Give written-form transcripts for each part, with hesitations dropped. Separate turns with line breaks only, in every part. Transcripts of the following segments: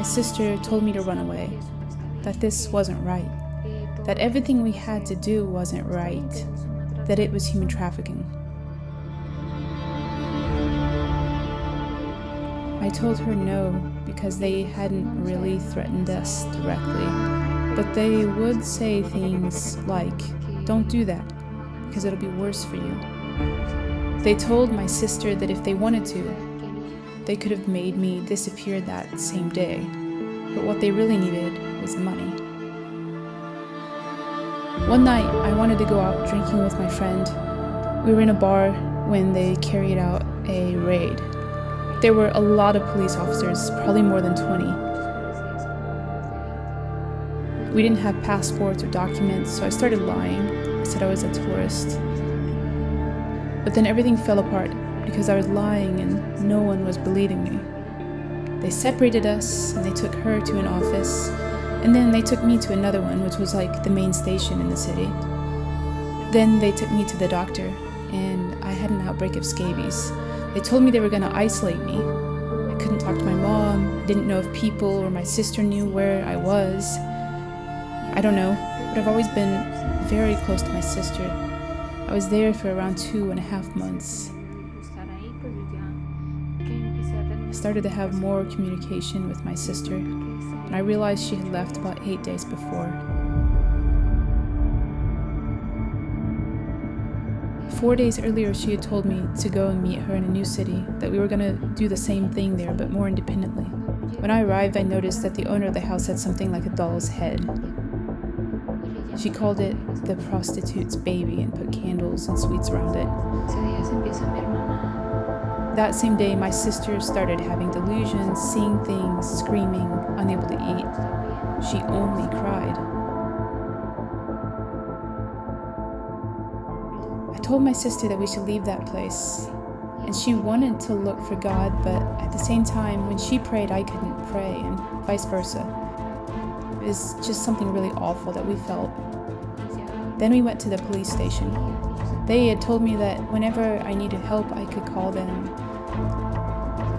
sister told me to run away, that this wasn't right, that everything we had to do wasn't right, that it was human trafficking. I told her no, because they hadn't really threatened us directly, but they would say things like, "Don't do that, because it'll be worse for you." They told my sister that if they wanted to, they could have made me disappear that same day, but what they really needed was money. One night, I wanted to go out drinking with my friend. We were in a bar when they carried out a raid. There were a lot of police officers, probably more than 20. We didn't have passports or documents, so I started lying. I said I was a tourist. But then everything fell apart because I was lying and no one was believing me. They separated us and they took her to an office, and then they took me to another one, which was like the main station in the city. Then they took me to the doctor, and I had an outbreak of scabies. They told me they were going to isolate me. I couldn't talk to my mom. I didn't know if people or my sister knew where I was. I don't know, but I've always been very close to my sister. I was there for around 2.5 months. I started to have more communication with my sister, and I realized she had left about 8 days before. 4 days earlier, she had told me to go and meet her in a new city, that we were going to do the same thing there, but more independently. When I arrived, I noticed that the owner of the house had something like a doll's head. She called it the prostitute's baby and put candles and sweets around it. That same day, my sister started having delusions, seeing things, screaming, unable to eat. She only cried. I told my sister that we should leave that place, and she wanted to look for God, but at the same time, when she prayed, I couldn't pray, and vice versa. It was just something really awful that we felt. Then we went to the police station. They had told me that whenever I needed help, I could call them,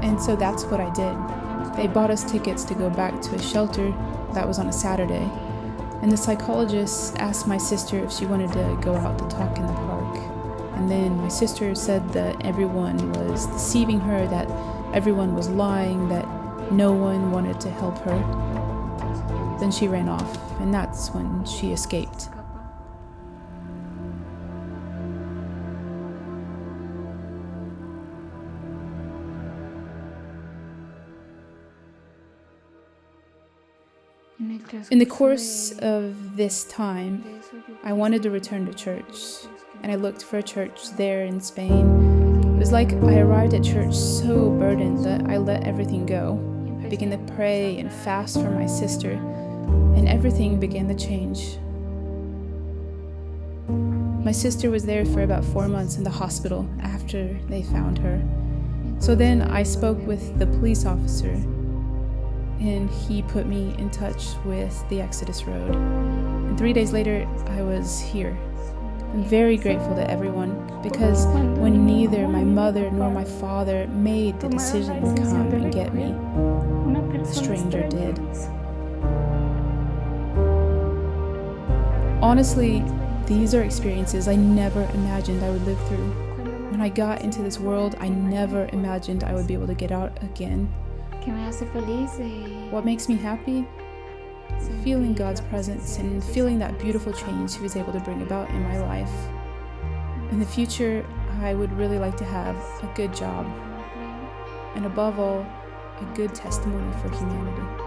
and so that's what I did. They bought us tickets to go back to a shelter. That was on a Saturday, and the psychologist asked my sister if she wanted to go out to talk in the park. And then my sister said that everyone was deceiving her, that everyone was lying, that no one wanted to help her. Then she ran off, and that's when she escaped. In the course of this time, I wanted to return to church, and I looked for a church there in Spain. It was like I arrived at church so burdened that I let everything go. I began to pray and fast for my sister, and everything began to change. My sister was there for about 4 months in the hospital after they found her. So then I spoke with the police officer, and he put me in touch with the Exodus Road. And 3 days later, I was here. I'm very grateful to everyone, because when neither my mother nor my father made the decision to come and get me, a stranger did. Honestly, these are experiences I never imagined I would live through. When I got into this world, I never imagined I would be able to get out again. What makes me happy? Feeling God's presence and feeling that beautiful change He was able to bring about in my life. In the future, I would really like to have a good job, and above all, a good testimony for humanity.